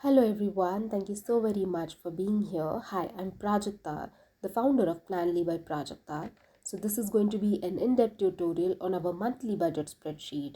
Hello everyone, thank you so very much for being here. Hi, I'm Prajakta, the founder of Planly by Prajakta. So this is going to be an in-depth tutorial on our monthly budget spreadsheet.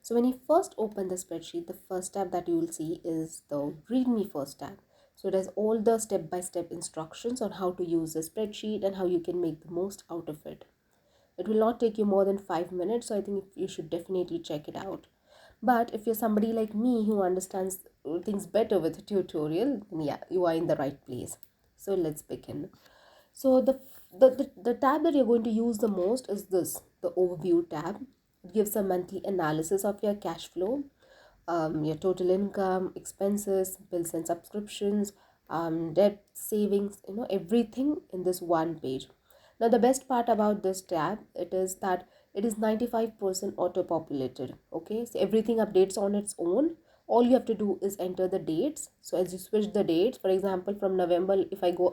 So when you first open the spreadsheet, the first tab that you will see is the Read Me First tab. So it has all the step-by-step instructions on how to use the spreadsheet and how you can make the most out of it. It will not take you more than 5 minutes, so I think you should definitely check it out. But if you're somebody like me who understands things better with a tutorial, then yeah, you are in the right place. So let's begin. So the tab that you're going to use the most is this, the overview tab. It gives a monthly analysis of your cash flow, your total income, expenses, bills and subscriptions, debt, savings, everything in this one page. Now the best part about this tab, it is that it is 95% auto populated. Okay, so everything updates on its own. All you have to do is enter the dates. So as you switch the dates, for example, from November, if I go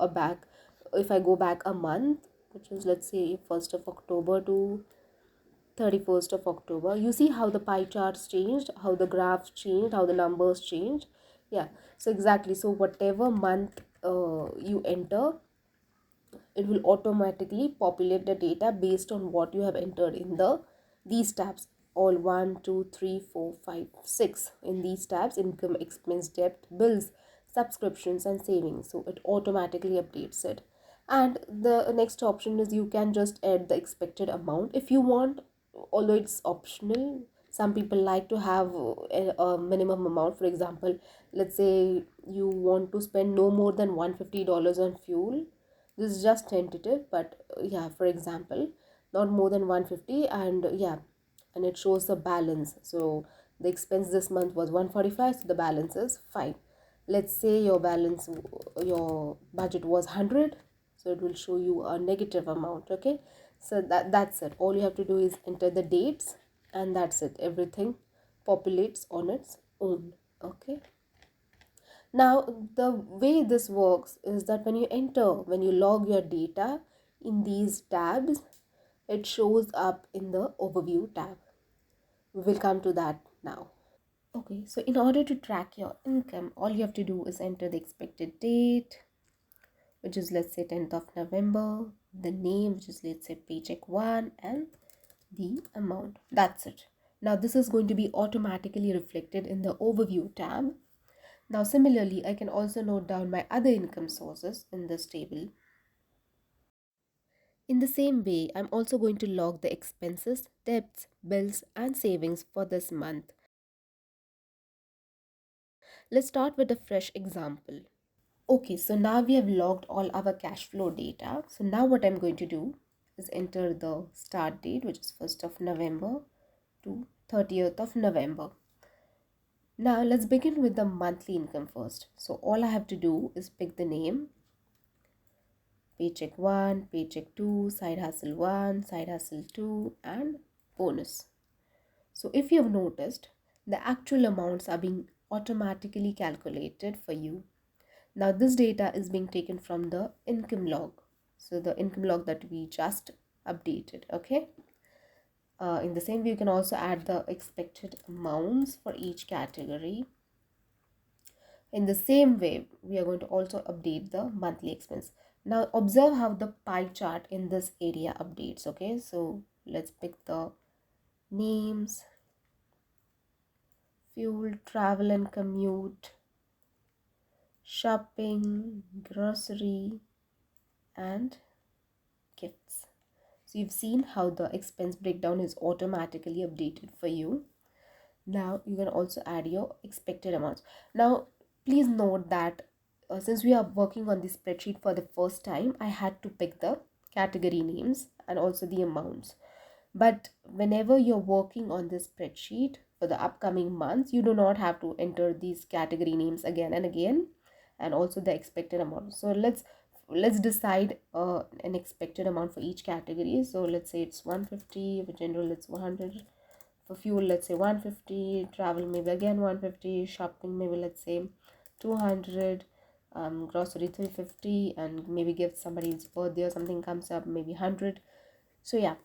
back a month, which is, let's say, 1st of October to 31st of October, you see how the pie charts changed, how the graphs changed, how the numbers changed. Yeah, so exactly. So whatever month you enter, it will automatically populate the data based on what you have entered in these tabs. All 1 2 3 4 5 6 in these tabs: income, expense, debt, bills, subscriptions and savings. So it automatically updates it. And the next option is you can just add the expected amount if you want, although it's optional. Some people like to have a minimum amount. For example, let's say you want to spend no more than $150 on fuel. This is just tentative, but yeah, for example, not more than 150. And yeah, and it shows the balance. So the expense this month was 145, so the balance is 5. Let's say your budget was 100, so it will show you a negative amount. Okay, so that's it. All you have to do is enter the dates, and that's it. Everything populates on its own. Okay. Now, the way this works is that when you log your data in these tabs, it shows up in the overview tab. We will come to that now. Okay, so in order to track your income, all you have to do is enter the expected date, which is, let's say, 10th of November, the name, which is, let's say, paycheck 1, and the amount. That's it. Now, this is going to be automatically reflected in the overview tab. Now, similarly, I can also note down my other income sources in this table. In the same way, I'm also going to log the expenses, debts, bills, and savings for this month. Let's start with a fresh example. Okay, so now we have logged all our cash flow data. So now what I'm going to do is enter the start date, which is 1st of November to 30th of November. Now let's begin with the monthly income first. So all I have to do is pick the name: paycheck 1, paycheck 2, side hustle 1, side hustle 2, and bonus. So if you have noticed, the actual amounts are being automatically calculated for you. Now this data is being taken from the income log. So the income log that we just updated. Okay. In the same way, you can also add the expected amounts for each category. In the same way, we are going to also update the monthly expense. Now observe how the pie chart in this area updates. Okay, so let's pick the names: fuel, travel and commute, shopping, grocery, and gifts. So you've seen how the expense breakdown is automatically updated for you. Now you can also add your expected amounts. Now please note that since we are working on this spreadsheet for the first time, I had to pick the category names and also the amounts. But whenever you're working on this spreadsheet for the upcoming months, you do not have to enter these category names again and again, and also the expected amount. So let's decide an expected amount for each category. So let's say it's 150, for general it's 100, for fuel let's say 150, travel maybe again 150, shopping maybe let's say 200, grocery 350, and maybe give somebody's birthday or something comes up maybe 100. So yeah,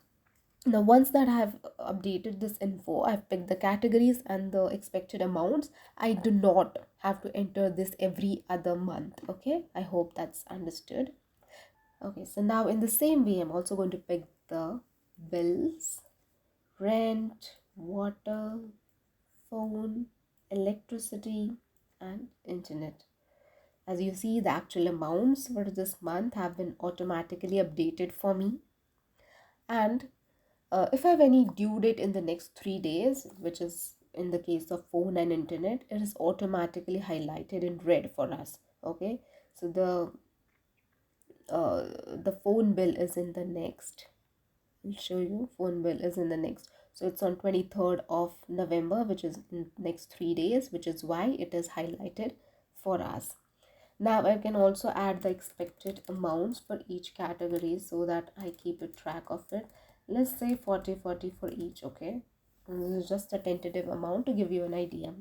Now, once that I have updated this info, I've picked the categories and the expected amounts. I do not have to enter this every other month. Okay, I hope that's understood. Okay, so now in the same way, I'm also going to pick the bills, rent, water, phone, electricity, and internet. As you see, the actual amounts for this month have been automatically updated for me. And if I have any due date in the next 3 days, which is in the case of phone and internet, it is automatically highlighted in red for us. Okay, so the phone bill is in the next. I'll show you. Phone bill is in the next. So it's on 23rd of November, which is in next 3 days, which is why it is highlighted for us. Now I can also add the expected amounts for each category so that I keep a track of it. Let's say 40 for each, okay? And this is just a tentative amount to give you an idea.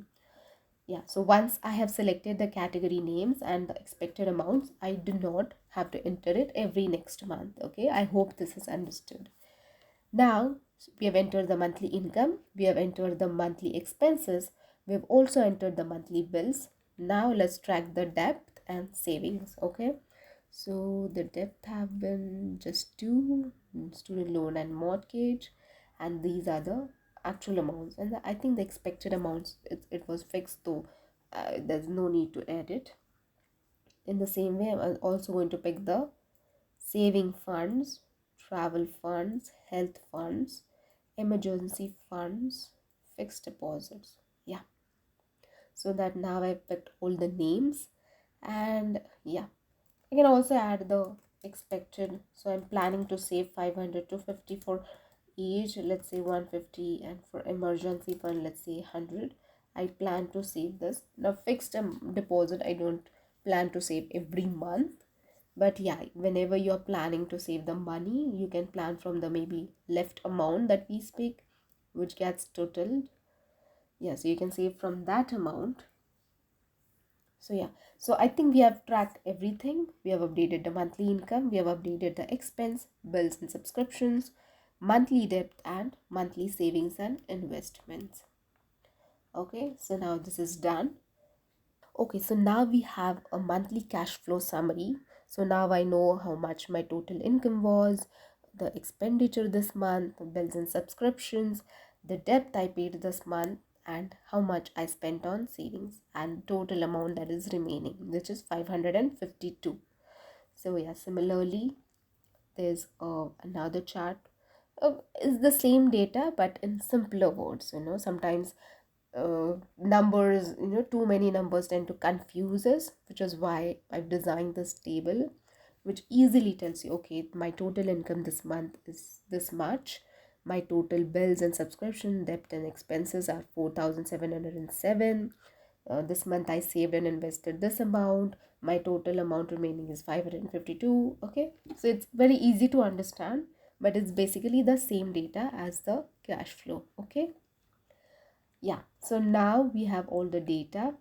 Yeah, so once I have selected the category names and the expected amounts, I do not have to enter it every next month, okay? I hope this is understood. Now, we have entered the monthly income, we have entered the monthly expenses, we have also entered the monthly bills. Now, let's track the debt and savings, okay? So, the debt have been just two, student loan and mortgage, and these are the actual amounts. And I think the expected amounts, it was fixed, though there's no need to add it. In the same way, I'm also going to pick the saving funds, travel funds, health funds, emergency funds, fixed deposits. Yeah, so that now I've picked all the names, and yeah, I can also add the expected. So I'm planning to save 500 to 50 for each, let's say 150, and for emergency fund, let's say 100. I plan to save this. Now, fixed deposit, I don't plan to save every month, but yeah, whenever you're planning to save the money, you can plan from the maybe left amount that we speak, which gets totaled. Yeah, so you can save from that amount. So yeah, so I think we have tracked everything. We have updated the monthly income, we have updated the expense, bills and subscriptions, monthly debt, and monthly savings and investments. Okay, so now this is done. Okay, so now we have a monthly cash flow summary. So now I know how much my total income was, the expenditure this month, the bills and subscriptions, the debt I paid this month, and how much I spent on savings, and total amount that is remaining, which is 552. So yeah, similarly, there's another chart. It's the same data but in simpler words. Sometimes numbers, too many numbers tend to confuse us, which is why I've designed this table, which easily tells you, okay, my total income this month is this much, my total bills and subscription, debt and expenses are 4,707. This month I saved and invested this amount, my total amount remaining is 552. Okay, so it's very easy to understand, but it's basically the same data as the cash flow. Okay, yeah, so now we have all the data.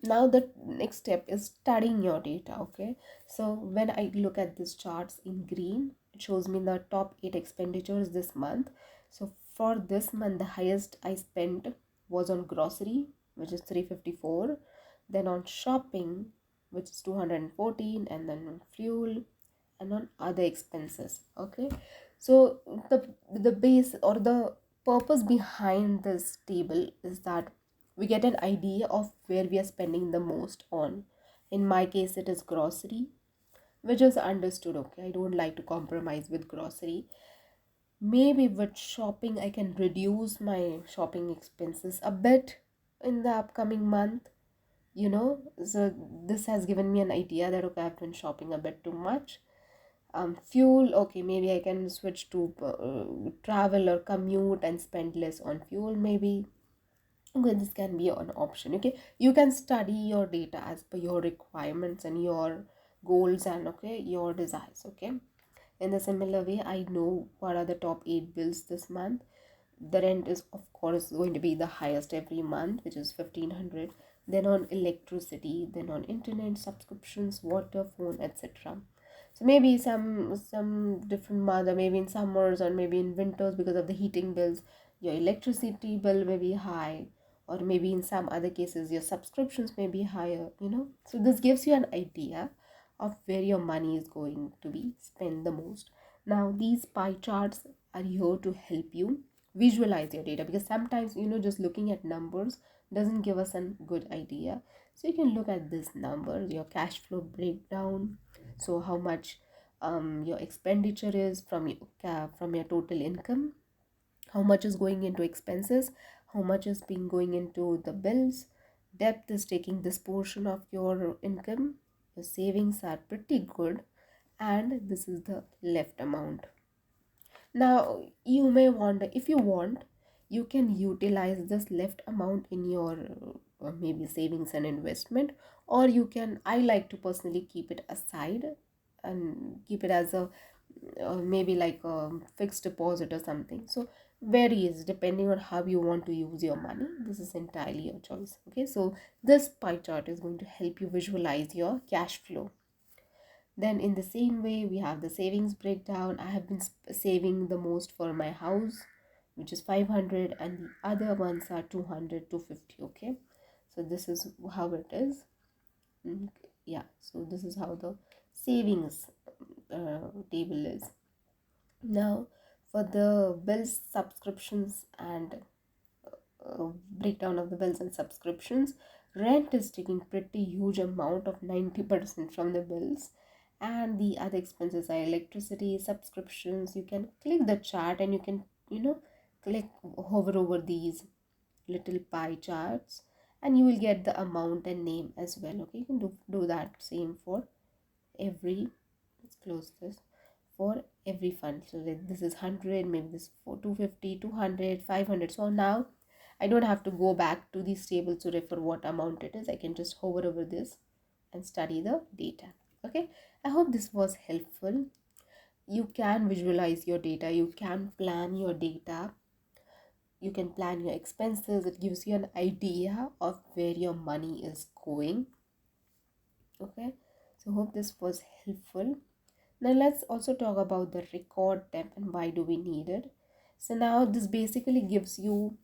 Now the next step is studying your data. Okay, so when I look at these charts in green, it shows me the top 8 expenditures this month. So for this month, the highest I spent was on grocery, which is 354, then on shopping, which is 214, and then on fuel, and on other expenses. Okay, so the base or the purpose behind this table is that we get an idea of where we are spending the most on. In my case, it is grocery, which is understood. Okay, I don't like to compromise with grocery. Maybe with shopping, I can reduce my shopping expenses a bit in the upcoming month. So this has given me an idea that okay, I've been shopping a bit too much. Fuel, okay, maybe I can switch to travel or commute and spend less on fuel, maybe. Okay, this can be an option. Okay, you can study your data as per your requirements and your goals and okay, your desires. Okay, in a similar way, I know what are the top 8 bills this month. The rent is of course going to be the highest every month, which is 1,500. Then on electricity, then on internet subscriptions, water, phone, etc. So maybe some different month, or maybe in summers or maybe in winters, because of the heating bills, your electricity bill may be high, or maybe in some other cases your subscriptions may be higher, you know. So this gives you an idea of where your money is going to be spent the most. Now these pie charts are here to help you visualize your data, because sometimes, you know, just looking at numbers doesn't give us a good idea. So you can look at this number, your cash flow breakdown, so how much your expenditure is from your total income, how much is going into expenses, how much is being going into the bills, debt is taking this portion of your income, your savings are pretty good, and this is the left amount. Now, you may wonder, if you want, you can utilize this left amount in your maybe savings and investment, or you can, I like to personally keep it aside and keep it as a maybe like a fixed deposit or something. So varies depending on how you want to use your money. This is entirely your choice. Okay, so this pie chart is going to help you visualize your cash flow. Then in the same way, we have the savings breakdown. I have been saving the most for my house, which is 500, and the other ones are 200, 250. Okay, so this is how it is. Mm, yeah, so this is how the savings table is. Now for the bills, subscriptions, and breakdown of the bills and subscriptions, rent is taking pretty huge amount of 90% from the bills, and the other expenses are electricity, subscriptions. You can click the chart and you can, you know, click, hover over these little pie charts, and you will get the amount and name as well. Okay, you can do that same for every, let's close this, for every fund. So like this is 100, maybe this for 250, 200, 500. So now I don't have to go back to these tables to refer what amount it is. I can just hover over this and study the data. Okay, I hope this was helpful. You can visualize your data, you can plan your data, you can plan your expenses. It gives you an idea of where your money is going. Okay, so hope this was helpful. Now let's also talk about the record tab and why do we need it. So now this basically gives you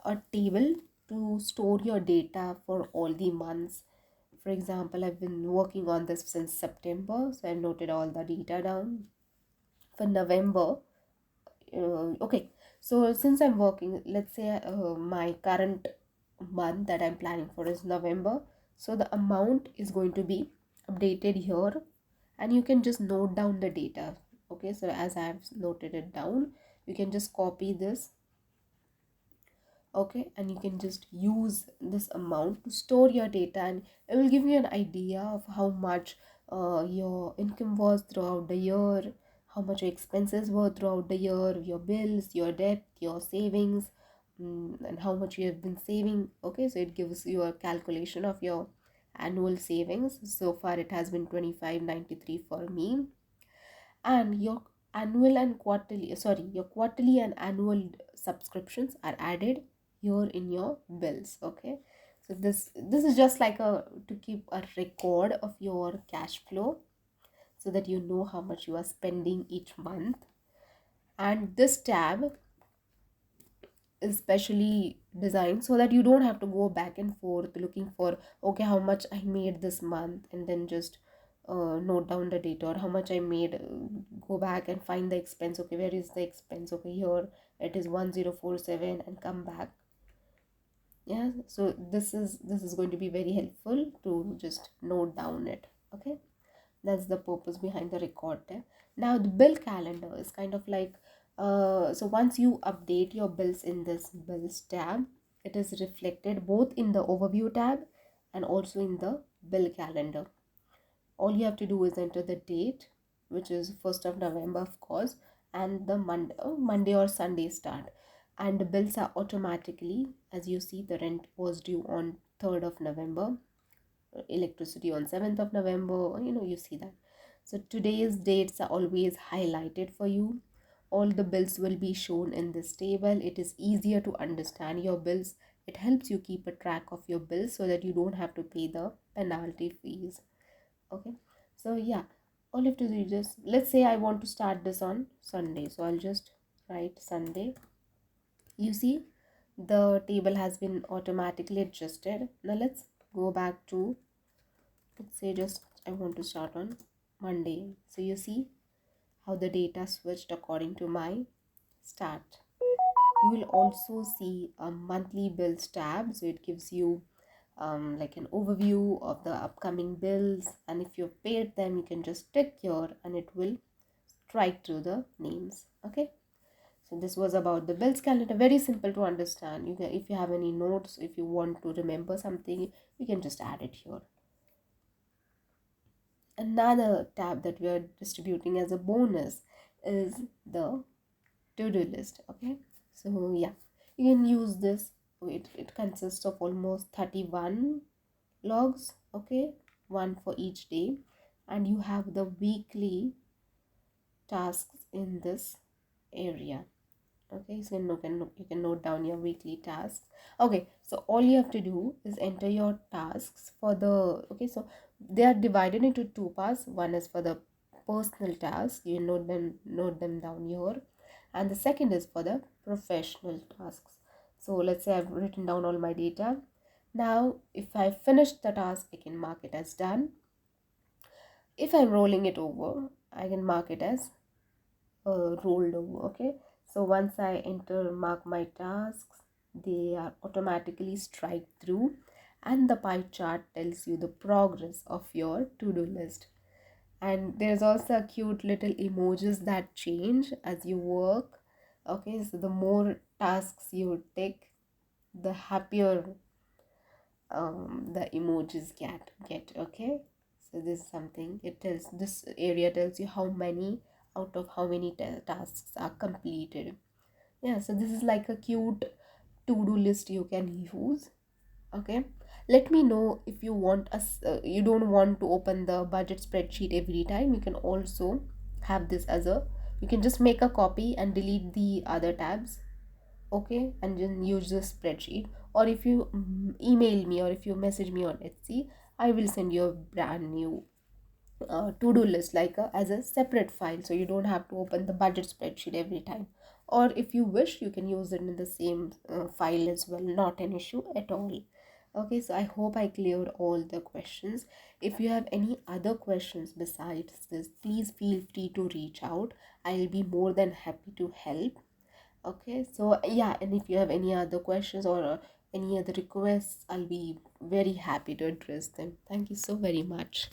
a table to store your data for all the months. For example, I've been working on this since September, so I've noted all the data down. For November, okay, so since I'm working, let's say my current month that I'm planning for is November, so the amount is going to be updated here, and you can just note down the data. Okay, so as I've noted it down, you can just copy this. Okay, and you can just use this amount to store your data, and it will give you an idea of how much your income was throughout the year, how much your expenses were throughout the year, your bills, your debt, your savings, and how much you have been saving. Okay, so it gives you a calculation of your annual savings. So far it has been 2593 for me, and your quarterly and annual subscriptions are added here in your bills. Okay, so this is just like a to keep a record of your cash flow, so that you know how much you are spending each month. And this tab is specially designed so that you don't have to go back and forth looking for, okay, how much I made this month, and then just note down the data, or how much I made, go back and find the expense. Okay, where is the expense? Okay, here it is 1047, and come back. Yeah, so this is going to be very helpful to just note down it. Okay, that's the purpose behind the record tab. Now the bill calendar is kind of like, so once you update your bills in this bills tab, it is reflected both in the overview tab and also in the bill calendar. All you have to do is enter the date, which is 1st of November, of course, and the Monday or Sunday start. And the bills are automatically, as you see, the rent was due on 3rd of November, electricity on 7th of November, you see that. So today's dates are always highlighted for you. All the bills will be shown in this table. It is easier to understand your bills. It helps you keep a track of your bills so that you don't have to pay the penalty fees. Okay, so yeah, All you have to do is just, let's say I want to start this on Sunday, so I'll just write Sunday. You see the table has been automatically adjusted. Now let's go back to, let's say just I want to start on Monday. So you see how the data switched according to my start. You will also see a monthly bills tab, so it gives you like an overview of the upcoming bills, and if you've paid them you can just tick here and it will strike through the names. Okay, so this was about the bills calendar, very simple to understand. You can, if you have any notes, if you want to remember something, you can just add it here. Another tab that we are distributing as a bonus is the to-do list. Okay, so yeah, you can use this. It consists of almost 31 logs. Okay, one for each day, and you have the weekly tasks in this area. Okay, so you can note down your weekly tasks. Okay, so all you have to do is enter your tasks for the, okay, so they are divided into two parts. One is for the personal tasks, you note them down here, and the second is for the professional tasks. So let's say I've written down all my data. Now if I finish the task, I can mark it as done. If I'm rolling it over, I can mark it as rolled over. Okay, so once I enter mark my tasks, they are automatically strike through, and the pie chart tells you the progress of your to-do list. And there's also a cute little emojis that change as you work. Okay, so the more tasks you take, the happier the emojis get. Okay, so this is something, it tells, this area tells you how many out of how many tasks are completed. Yeah, so this is like a cute to-do list you can use. Okay, let me know if you want us, you don't want to open the budget spreadsheet every time. You can also have this as a, you can just make a copy and delete the other tabs. Okay, and then use the spreadsheet. Or if you email me, or if you message me on Etsy, I will send you a brand new to-do list, like as a separate file, so you don't have to open the budget spreadsheet every time. Or if you wish, you can use it in the same file as well, not an issue at all. Okay, so I hope I cleared all the questions. If you have any other questions besides this, please feel free to reach out. I'll be more than happy to help. Okay, so yeah, and if you have any other questions or any other requests, I'll be very happy to address them. Thank you so very much.